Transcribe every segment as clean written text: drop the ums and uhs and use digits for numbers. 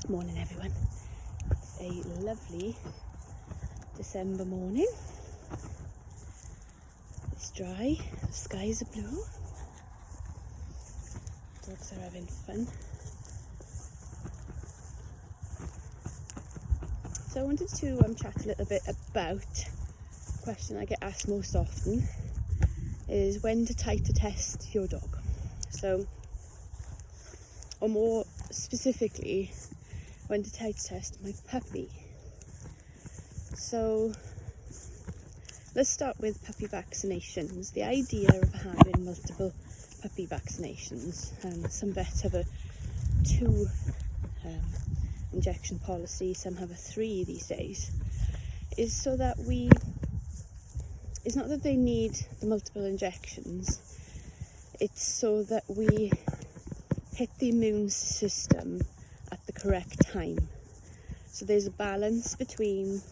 Morning everyone. It's a lovely December morning. It's dry, the skies are blue, dogs are having fun. So I wanted to chat a little bit about a question I get asked most often, is when to titre test your dog. So, or more specifically, when to titre test my puppy. So let's start with puppy vaccinations. The idea of having multiple puppy vaccinations, and some vets have a 2 injection policy, some have a 3 these days, is so that it's not that they need the multiple injections, it's so that we hit the immune system at the correct time. So there's a balance between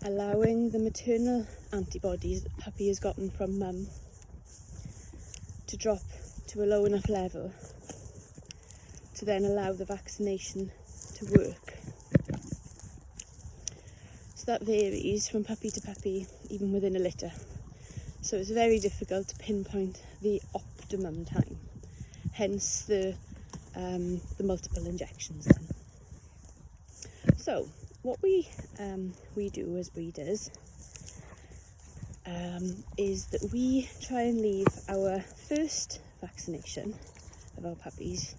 allowing the maternal antibodies that the puppy has gotten from mum to drop to a low enough level to then allow the vaccination to work. So that varies from puppy to puppy, even within a litter. So it's very difficult to pinpoint the optimum time, hence the multiple injections then. So what we do as breeders is that we try and leave our first vaccination of our puppies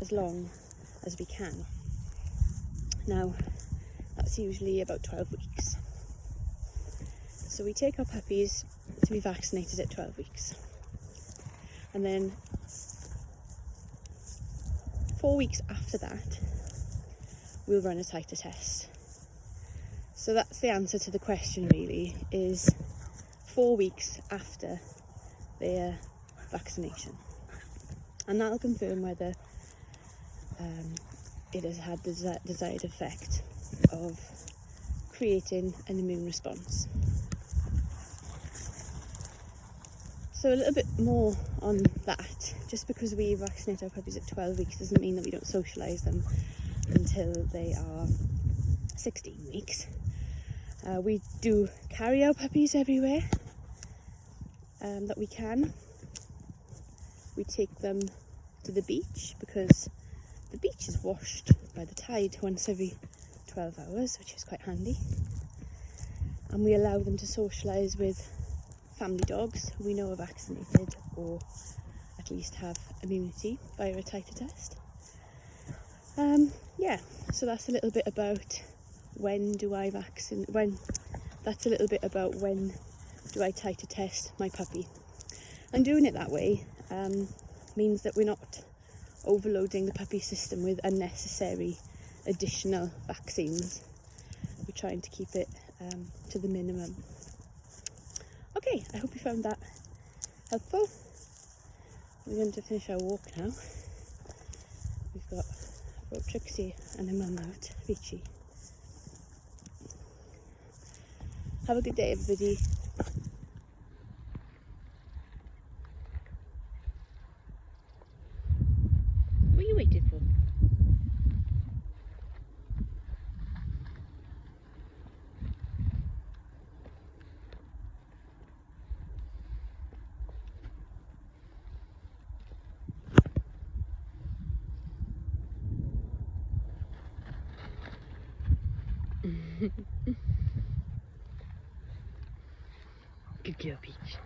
as long as we can. Now that's usually about 12 weeks. So we take our puppies to be vaccinated at 12 weeks. And then 4 weeks after that, we'll run a titre test. So that's the answer to the question really, is 4 weeks after their vaccination. And that'll confirm whether it has had the desired effect of creating an immune response. So a little bit more on that. Just because we vaccinate our puppies at 12 weeks doesn't mean that we don't socialise them until they are 16 weeks. We do carry our puppies everywhere that we can. We take them to the beach because the beach is washed by the tide once every 12 hours, which is quite handy. And we allow them to socialise with family dogs who we know are vaccinated or at least have immunity via a titre test. So that's a little bit about when do I titre test my puppy. And doing it that way means that we're not overloading the puppy system with unnecessary additional vaccines. We're trying to keep it to the minimum. Okay, I hope you found that helpful. We're going to finish our walk now. We've got Trixie and her mum out, Richie. Have a good day, everybody. What are you waiting for? Good girl, Peach.